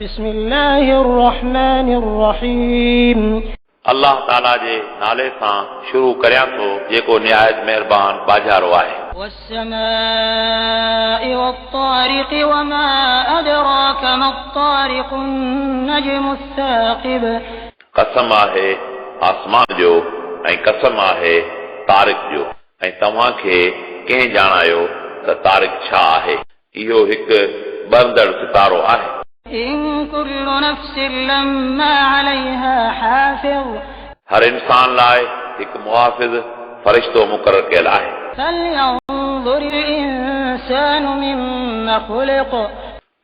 بسم الله الرحمن الرحيم अल्लाह ताला जे नाले सां शुरू करियां थो जेको निहायत महिरबान बाजारो आहे। والسماء والطارق وما أدراك ما الطارق النجم الثاقب कसम आहे आसमान जो ऐं कसम आहे तारिक जो ऐं तव्हां खे कंहिं ॼाणायो त तारिक छा आहे। इहो हिकु ॿरंदड़ सितारो आहे। إن كل نفس لما عليها حافظ हर इंसान लाइ हिकु मुहाफ़िज़ फ़रिश्तो मुक़ररु कयल आहे। فلينظر الإنسان مما خلق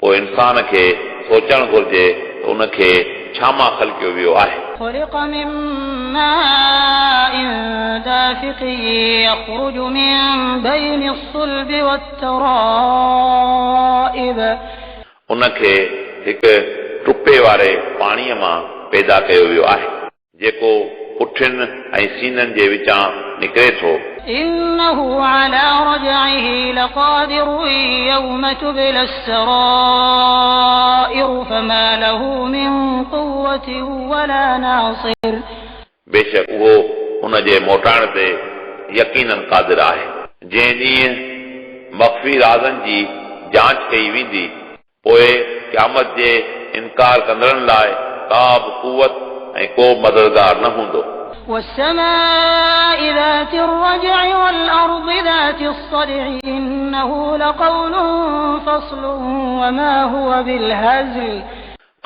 पोइ इंसान खे सोचणु घुर्जे त उन खे छा मां ख़लक़ियो वियो आहे। خلق من ماء دافق يخرج من بين الصلب والترائب उन खे हिकु टुपे वारे पाणीअ मां पैदा कयो वियो आहे जेको पुठियुनि ऐं सीननि जे विचां निकिरे थो। إنه على رجعه لقادر يوم تبلى السرائر فما له من قوة ولا ناصر बेशक उहो हुन जे मोटाइण ते यकीनन क़ादिर आहे। जंहिं ॾींहुं मख़फ़ी राज़नि जी जांच कई वेंदी पोइ क़यामत जे इनकार कंदड़नि लाइ का बि क़ुवत ऐं को मददगार न हूंदो। والسماء ذات الرجع والأرض ذات الصدع إنه لقول فصل وما هو بالهزل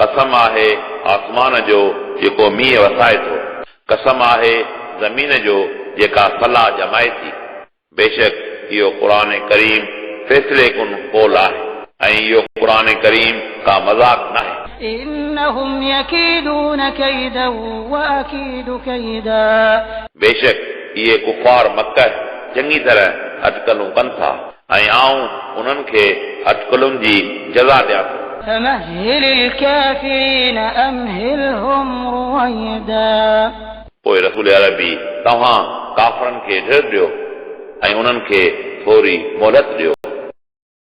कसम आहे आसमान जो जेको मींहुं वसाए थो। कसम आहे ज़मीन जो जेका सलाह ॼमाए थी। बेशक इहो क़ुरान करीम फ़ैसिले कुन क़ौल आहे ऐं इहो क़ुरान करीम का मज़ाक न आहे। إنهم يكيدون كيدا وأكيد كيدا बेशक इहे कुफार मक्का चङी तरह अटकलूं कनि था ऐं आऊं उन्हनि खे अटकलुनि जी जज़ा ॾियां थो। فمهل الكافرين أمهلهم رويدا पोइ रसूल अरबी तव्हां काफ़रनि खे ढिर ॾियो ऐं उन्हनि खे थोरी मोहलत ॾियो।